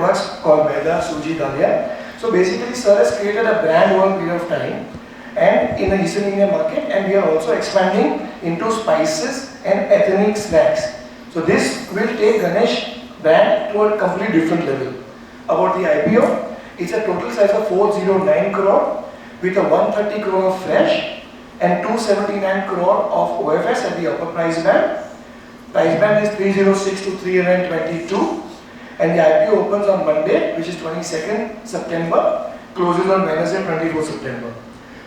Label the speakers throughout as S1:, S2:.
S1: products called Maida, Suji, Dalia. So basically, sir has created a brand over a period of time and in the Eastern India market, and we are also expanding into spices and ethnic snacks. So this will take Ganesh brand to a completely different level. About the IPO, it's a total size of 409 crore with a 130 crore of fresh and 279 crore of OFS at the upper price band. Price band is 306 to 322, and the IPO opens on Monday, which is 22nd September, closes on Wednesday, 24th September.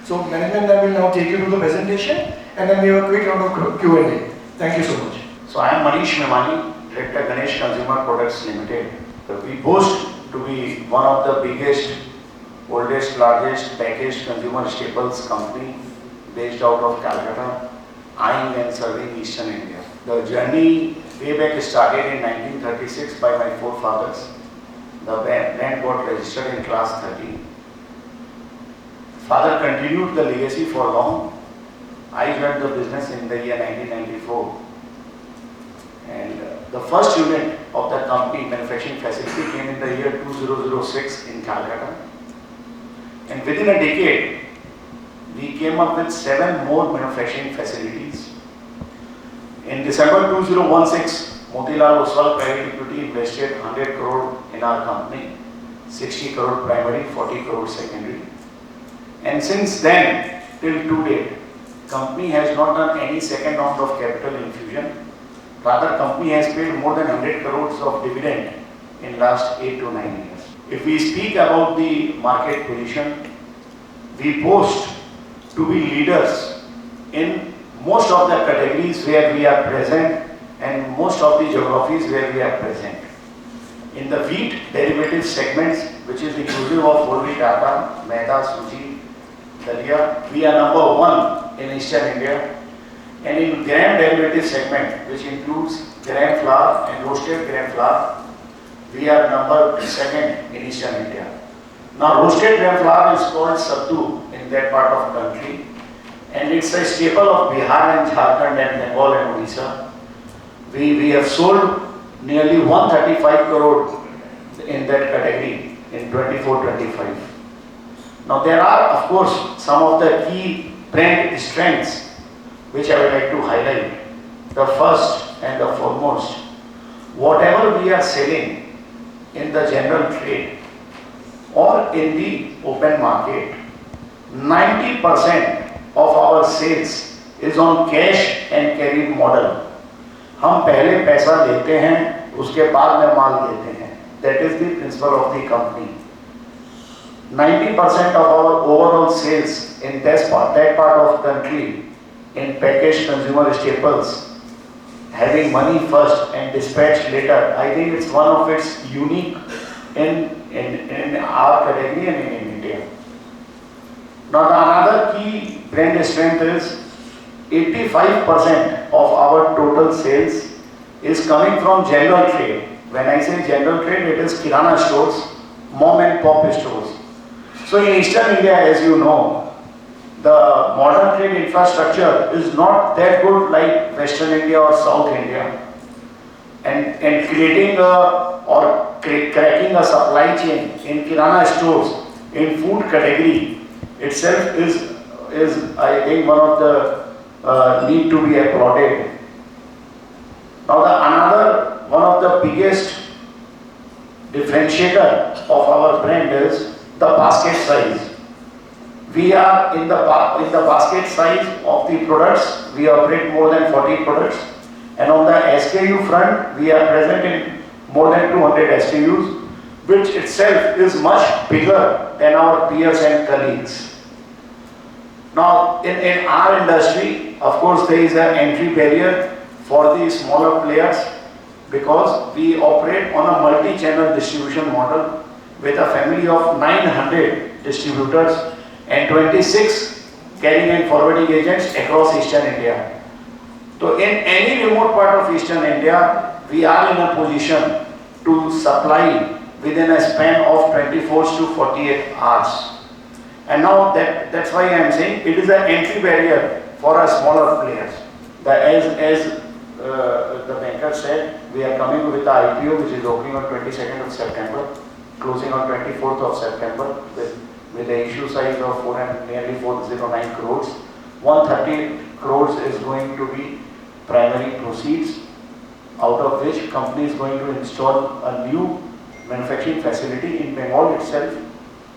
S1: So management will now take you to the presentation, and then we have a quick round of Q&A. Thank you so much.
S2: So I am Manish Memani, Director Ganesh Consumer Products Limited. We boast to be one of the biggest, oldest, largest packaged consumer staples company based out of Calcutta, eyeing and serving Eastern India. The journey way back started in 1936 by my forefathers. The brand got registered in class 13. Father continued the legacy for long. I joined the business in the year 1994. And the first unit of the company manufacturing facility came in the year 2006 in Calcutta. And within a decade, we came up with 7 more manufacturing facilities. In December 2016, Motilal Oswal Private Equity invested 100 crore in our company, 60 crore primary, 40 crore secondary. And since then, till to date, company has not done any second round of capital infusion. Rather, company has paid more than 100 crores of dividend in last 8 to 9 years. If we speak about the market position, we boast to be leaders in most of the categories where we are present and most of the geographies where we are present. In the wheat derivative segments, which is inclusive of whole wheat atta, maida, suji, dalia, we are number 1 in Eastern India. And in gram derivative segment, which includes gram flour and roasted gram flour, we are number 2nd in Eastern India. Now, roasted gram flour is called sattu in that part of country, and it's a staple of Bihar and Jharkhand and Bengal and Odisha. We have sold nearly 135 crore in that category in 24-25. Now, there are, of course, some of the key brand strengths which I would like to highlight. The first and the foremost, whatever we are selling in the general trade or in the open market, 90% of our sales is on cash and carry model. हम पहले पैसा लेते हैं, उसके बाद में माल देते हैं. That is the principle of the company. 90% of our overall sales in that part of country in packaged consumer staples, having money first and dispatch later, I think it's one of its unique in our category and in India. Now, another key brand strength is 85% of our total sales is coming from general trade. When I say general trade, it is kirana stores, mom and pop stores. So in Eastern India, as you know, the modern trade infrastructure is not that good like Western India or South India. And creating cracking a supply chain in kirana stores in food category itself is I think one of the need to be applauded. Now one of the biggest differentiator of our brand is the basket size. We are in the basket size of the products, we operate more than 40 products, and on the SKU front, we are present in more than 200 SKUs, which itself is much bigger than our peers and colleagues. Now, in our industry, of course, there is an entry barrier for the smaller players because we operate on a multi-channel distribution model with a family of 900 distributors and 26 carrying and forwarding agents across Eastern India. So in any remote part of Eastern India, we are in a position to supply within a span of 24 to 48 hours. And now that's why I am saying it is an entry barrier for our smaller players. As the banker said, we are coming with the IPO which is opening on 22nd of September. closing on 24th of September with the issue size of nearly 409 crores. 130 crores is going to be primary proceeds, out of which company is going to install a new manufacturing facility in Bengal itself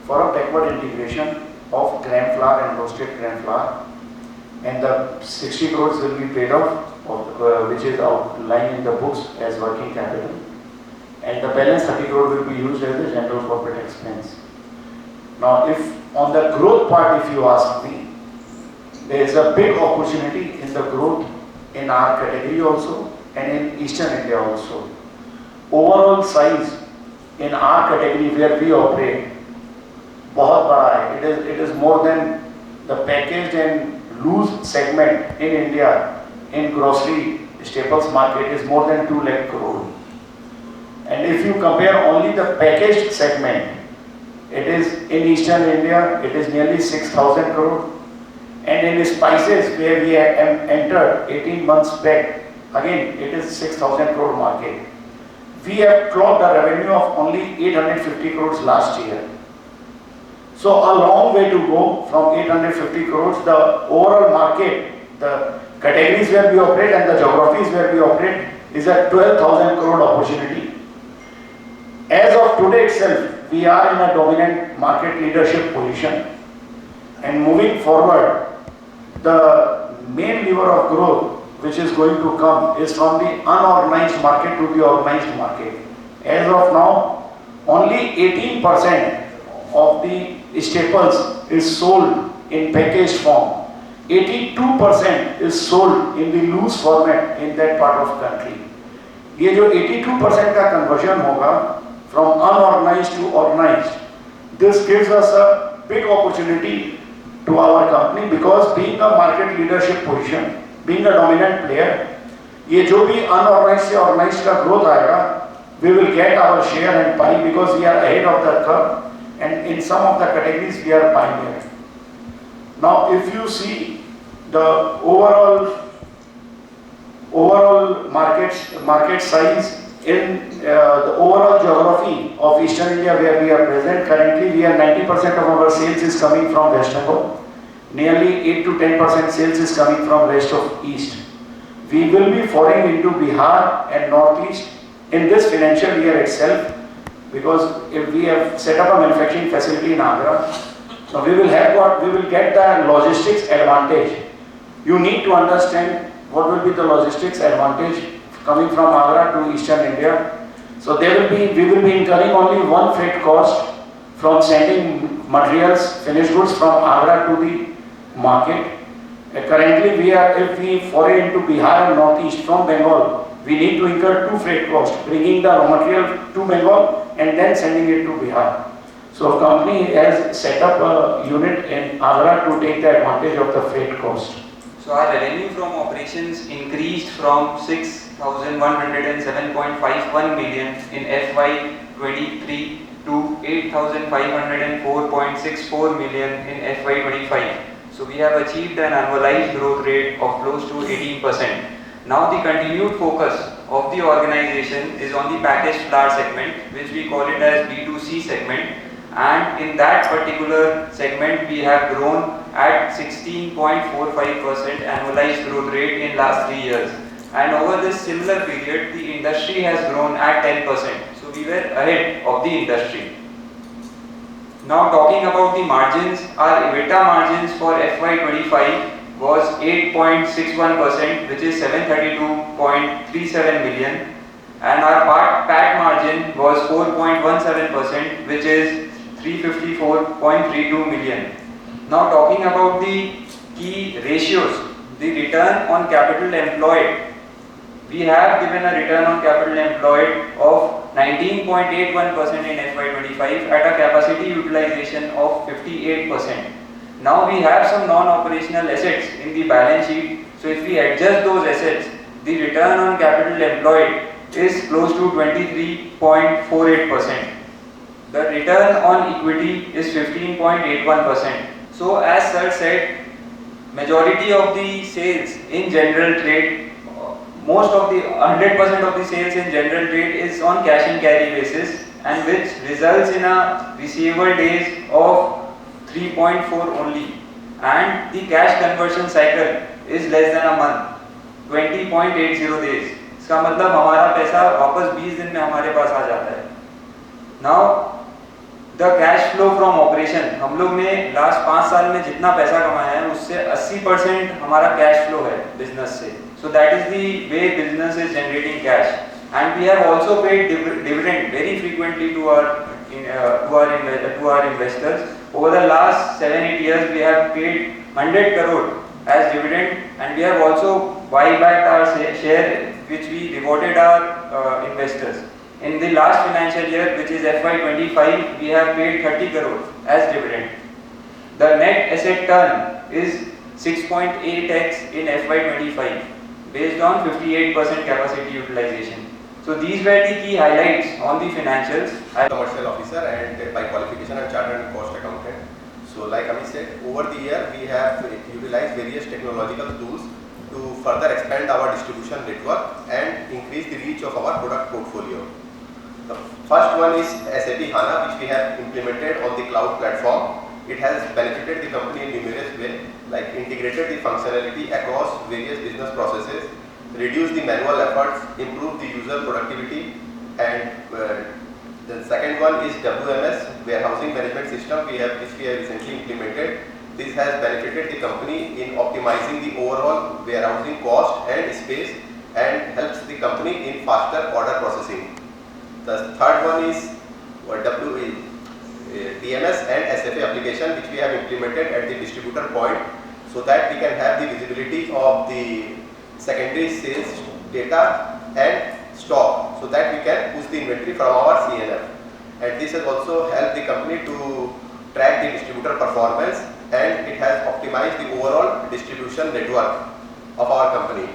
S2: for a backward integration of gram flour and roasted gram flour. And the 60 crores will be paid off, which is outlined in the books as working capital. And the balance 30 crore will be used as a general corporate expense. Now, if on the growth part, if you ask me, there is a big opportunity in the growth in our category also and in Eastern India also. Overall size in our category where we operate, बहुत बड़ा है. It is more than the packaged and loose segment in India in grocery staples market is more than 2 lakh crore. And if you compare only the packaged segment, it is in Eastern India, it is nearly 6,000 crore. And in spices where we have entered 18 months back, again it is 6,000 crore market. We have clocked a revenue of only 850 crores last year. So a long way to go from 850 crores. The overall market, the categories where we operate and the geographies where we operate is a 12,000 crore opportunity. As of today itself, we are in a dominant market leadership position. And moving forward, the main lever of growth which is going to come is from the unorganized market to the organized market. As of now, only 18% of the staples is sold in packaged form. 82% is sold in the loose format in that part of country. ये जो 82% का conversion होगा from unorganized to organized, this gives us a big opportunity to our company because being a market leadership position, being a dominant player, ये जो भी unorganized से organized का growth आएगा, we will get our share and pie because we are ahead of the curve. And in some of the categories we are pioneer. Now if you see the overall market size in the overall geography of Eastern India where we are present, currently we are 90% of our sales is coming from West Bengal. Nearly 8 to 10% sales is coming from rest of East. We will be foraying into Bihar and Northeast in this financial year itself. Because if we have set up a manufacturing facility in Agra, so we will get the logistics advantage. You need to understand what will be the logistics advantage coming from Agra to Eastern India. So we will be incurring only one freight cost from sending materials, finished goods from Agra to the market. Currently, if we foray into Bihar and Northeast from Bengal, we need to incur 2 freight costs, bringing the raw material to Bengal and then sending it to Bihar. So, company has set up a unit in Agra to take the advantage of the freight cost.
S3: So, our revenue from operations increased from 6,107.51 million in FY23 to 8,504.64 million in FY25. So, we have achieved an annualized growth rate of close to 18%. Now the continued focus of the organization is on the packaged flour segment, which we call it as B2C segment, and in that particular segment we have grown at 16.45% annualized growth rate in last 3 years, and over this similar period the industry has grown at 10%, so we were ahead of the industry. Now talking about the margins, our EBITDA margins for FY25 was 8.61%, which is 732.37 million, and our PAT margin was 4.17%, which is 354.32 million. Now talking about the key ratios, the return on capital employed, we have given a return on capital employed of 19.81% in FY25 at a capacity utilization of 58%. Now we have some non-operational assets in the balance sheet, so if we adjust those assets, the return on capital employed is close to 23.48%. The return on equity is 15.81%. So as sir said, majority of the sales in general trade, most of the 100% of the sales in general trade is on cash and carry basis, and which results in a receivable days of 3.4 only, and the cash conversion cycle is less than a month, 20.80 days. इसका मतलब हमारा पैसा वापस 20 दिन में हमारे पास आ जाता है. Now the cash flow from operation, हम लोग ने लास्ट 5 साल में जितना पैसा कमाया है उससे 80% हमारा कैश फ्लो है बिजनेस से. So that is the way business is generating cash. And we have also paid dividend very frequently to our investors. Over the last 7-8 years we have paid 100 crore as dividend, and we have also buy back our share which we rewarded our investors. In the last financial year, which is FY25, we have paid 30 crore as dividend. The net asset turn is 6.8x in FY25 based on 58% capacity utilization. So these were the key highlights on the financials.
S4: Commercial officer, and by qualification I'm chartered and cost accountant. So like Amit said, over the year we have utilized various technological tools to further expand our distribution network and increase the reach of our product portfolio. The first one is SAP HANA, which we have implemented on the cloud platform. It has benefited the company in numerous ways, like integrated the functionality across various business processes, reduced the manual efforts, improved the user productivity, and the second one is WMS, warehousing management system, which we have recently implemented. This has benefited the company in optimizing the overall warehousing cost and space, and helps the company in faster order processing. The third one is DMS and SFA application, which we have implemented at the distributor point, so that we can have the visibility of the secondary sales data and stock, so that we can push the inventory from our CNF. And this has also helped the company to track the distributor performance, and it has optimized the overall distribution network of our company.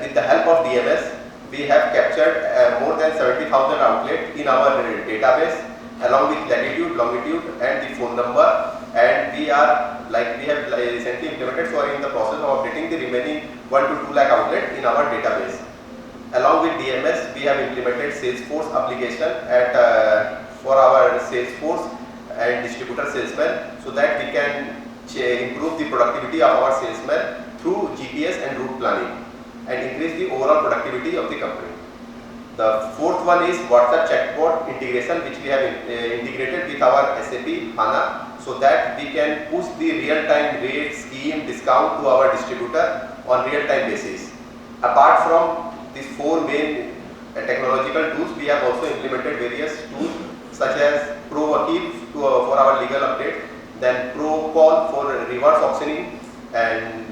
S4: With the help of DMS, we have captured more than 70,000 outlets in our database, along with latitude, longitude, and the phone number. And we have recently implemented, so are in the process of updating the remaining 1 to 2 lakh outlets in our database. Along with DMS, we have implemented Salesforce application for our Salesforce and distributor salesmen, so that we can improve the productivity of our salesmen through GPS and route planning, and increase the overall productivity of the company. The fourth one is WhatsApp chatbot integration, which we have integrated with our SAP HANA, so that we can push the real-time rate, scheme, discount to our distributor on real-time basis. Apart from these 4 main technological tools, we have also implemented various tools such as Pro Vakil for our legal update, then Pro Call for reverse auctioning, and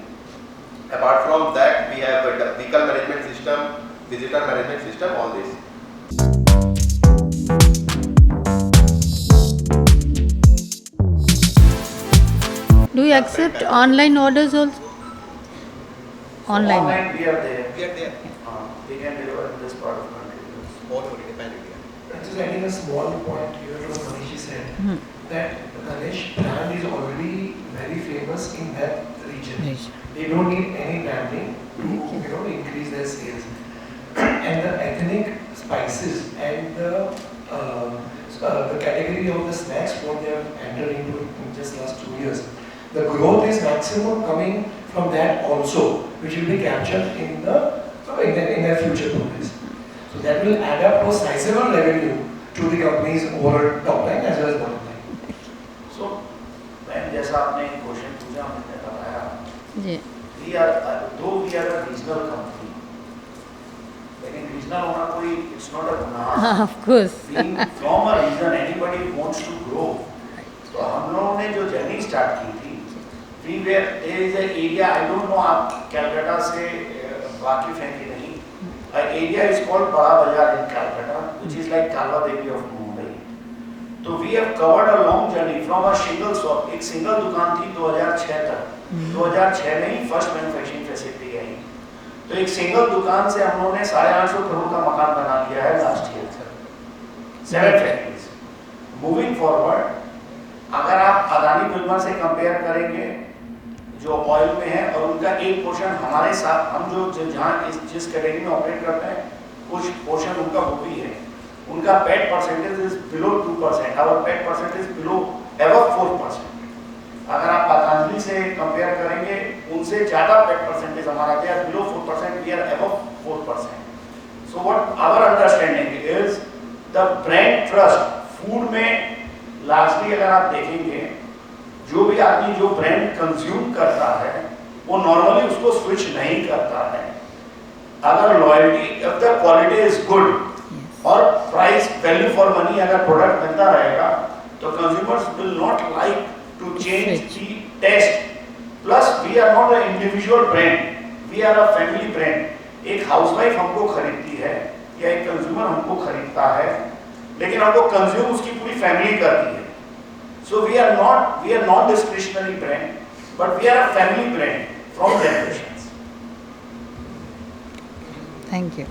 S4: apart from that, we have a vehicle management system, visitor management system, all this.
S5: Do you accept online orders also? Online.
S2: Online we are there.
S4: We are there.
S2: We can deliver in this part of the country.
S4: All over Japan, India.
S1: Just adding a small point here to what Ganesh said, that Ganesh brand is already very famous in that region.
S5: Yes.
S1: They don't need any branding to increase their sales. And the ethnic spices and the category of the snacks what they have entered into in just last 2 years, the growth is maximum coming from that also, which will be captured in their future progress. So that will add up to a sizable revenue to the company's overall top line as well as bottom line.
S2: So, ma'am जैसा आपने question पूछा, हमने बताया,
S5: जी.
S2: we are a regional company, लेकिन regional होना कोई, it's not a गुनाह.
S5: Of course.
S2: Being from a region, anybody wants to grow. तो हम लोगों ने जो जर्नी स्टार्ट की थी, there is an area, I don't know आप कैलकाटा से वाकिफ हैं कि नहीं, an area is called बड़ा बाजार in Calcutta, which is like Kalwa Devi of Mumbai. तो we have covered a long journey from a single shop. एक सिंगल दुकान थी 2006 तक. 2006 में ही फर्स्ट मैन्युफैक्चरिंग फैसिलिटी आई. तो एक सिंगल दुकान से हम लोगों ने 850 करोड़ का मकान बना लिया है last year. 7 factories. Moving forward, अगर आप अदानी बिल्डर से कंपेयर करेंगे जो ऑयल में है, और उनका एक पोर्शन हमारे साथ, हम जो जहाँ जिस कैटेगरी में ऑपरेट करते हैं, कुछ पोर्शन उनका वो भी है. उनका पेट परसेंटेज इज बिलो 2%, आवर पेट परसेंटेज बिलो above 4%. अगर आप पतंजलि से कंपेयर करेंगे, उनसे ज़्यादा पेट परसेंटेज हमारा दिया below 4%, we are above 4%. So what our understanding is, the brand trust food में लार्जली अगर आप देखेंगे, जो भी आदमी जो ब्रांड कंज्यूम करता है वो नॉर्मली उसको स्विच नहीं करता है. अगर loyalty, if the quality is good और प्राइस वैल्यू फॉर मनी अगर प्रोडक्ट मिलता रहेगा, तो consumers will not like to change the taste. Plus we are not a individual brand, we are a family brand. एक housewife हमको खरीदती है या एक कंज्यूमर हमको खरीदता है, लेकिन हमको कंज्यूम उसकी पूरी फैमिली करती है. So we are not discretionary brand, but we are a family brand from generations.
S5: Thank you.